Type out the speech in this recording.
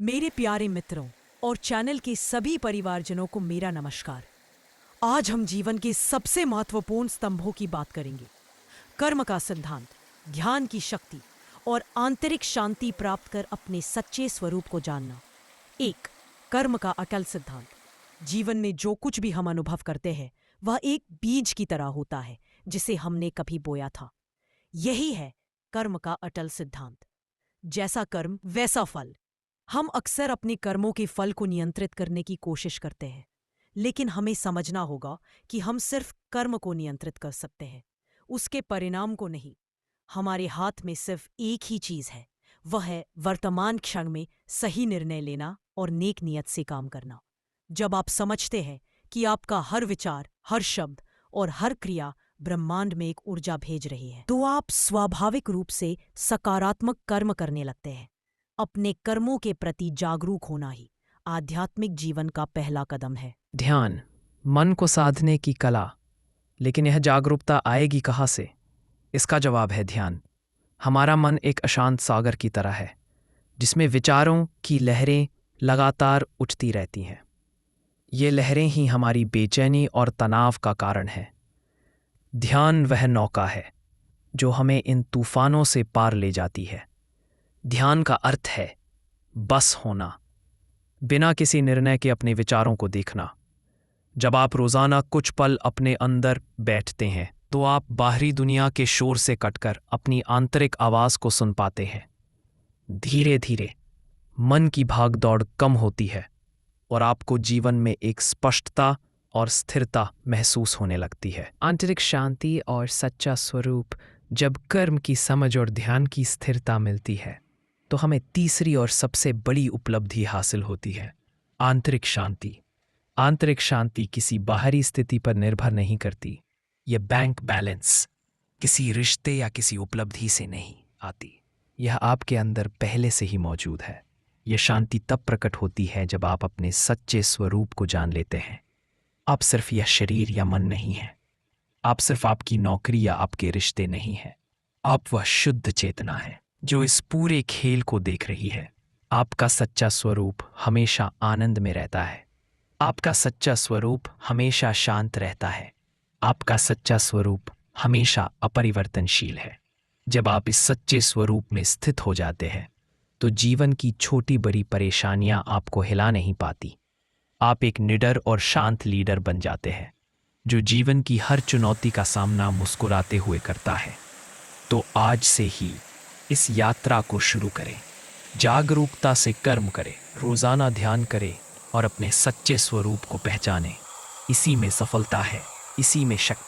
मेरे प्यारे मित्रों और चैनल के सभी परिवारजनों को मेरा नमस्कार। आज हम जीवन के सबसे महत्वपूर्ण स्तंभों की बात करेंगे। कर्म का सिद्धांत, ध्यान की शक्ति और आंतरिक शांति प्राप्त कर अपने सच्चे स्वरूप को जानना। एक, कर्म का अटल सिद्धांत। जीवन में जो कुछ भी हम अनुभव करते हैं वह एक बीज की तरह होता है जिसे हमने कभी बोया था। यही है कर्म का अटल सिद्धांत। जैसा कर्म वैसा फल। हम अक्सर अपने कर्मों के फल को नियंत्रित करने की कोशिश करते हैं, लेकिन हमें समझना होगा कि हम सिर्फ कर्म को नियंत्रित कर सकते हैं, उसके परिणाम को नहीं। हमारे हाथ में सिर्फ एक ही चीज है, वह है वर्तमान क्षण में सही निर्णय लेना और नेक नियत से काम करना। जब आप समझते हैं कि आपका हर विचार, हर शब्द और हर क्रिया ब्रह्मांड में एक ऊर्जा भेज रही है, तो आप स्वाभाविक रूप से सकारात्मक कर्म करने लगते हैं। अपने कर्मों के प्रति जागरूक होना ही आध्यात्मिक जीवन का पहला कदम है। ध्यान, मन को साधने की कला। लेकिन यह जागरूकता आएगी कहाँ से? इसका जवाब है ध्यान। हमारा मन एक अशांत सागर की तरह है, जिसमें विचारों की लहरें लगातार उठती रहती हैं। ये लहरें ही हमारी बेचैनी और तनाव का कारण है। ध्यान वह नौका है जो हमें इन तूफानों से पार ले जाती है। ध्यान का अर्थ है बस होना, बिना किसी निर्णय के अपने विचारों को देखना। जब आप रोजाना कुछ पल अपने अंदर बैठते हैं तो आप बाहरी दुनिया के शोर से कटकर अपनी आंतरिक आवाज को सुन पाते हैं। धीरे धीरे मन की भागदौड़ कम होती है और आपको जीवन में एक स्पष्टता और स्थिरता महसूस होने लगती है। आंतरिक शांति और सच्चा स्वरूप। जब कर्म की समझ और ध्यान की स्थिरता मिलती है तो हमें तीसरी और सबसे बड़ी उपलब्धि हासिल होती है, आंतरिक शांति। आंतरिक शांति किसी बाहरी स्थिति पर निर्भर नहीं करती। यह बैंक बैलेंस, किसी रिश्ते या किसी उपलब्धि से नहीं आती। यह आपके अंदर पहले से ही मौजूद है। यह शांति तब प्रकट होती है जब आप अपने सच्चे स्वरूप को जान लेते हैं। आप सिर्फ यह शरीर या मन नहीं है। आप सिर्फ आपकी नौकरी या आपके रिश्ते नहीं हैं। आप वह शुद्ध चेतना है जो इस पूरे खेल को देख रही है। आपका सच्चा स्वरूप हमेशा आनंद में रहता है। आपका सच्चा स्वरूप हमेशा शांत रहता है। आपका सच्चा स्वरूप हमेशा अपरिवर्तनशील है। जब आप इस सच्चे स्वरूप में स्थित हो जाते हैं तो जीवन की छोटी बड़ी परेशानियां आपको हिला नहीं पाती। आप एक निडर और शांत लीडर बन जाते हैं जो जीवन की हर चुनौती का सामना मुस्कुराते हुए करता है। तो आज से ही इस यात्रा को शुरू करें। जागरूकता से कर्म करें, रोजाना ध्यान करें और अपने सच्चे स्वरूप को पहचानें। इसी में सफलता है, इसी में शक्ति।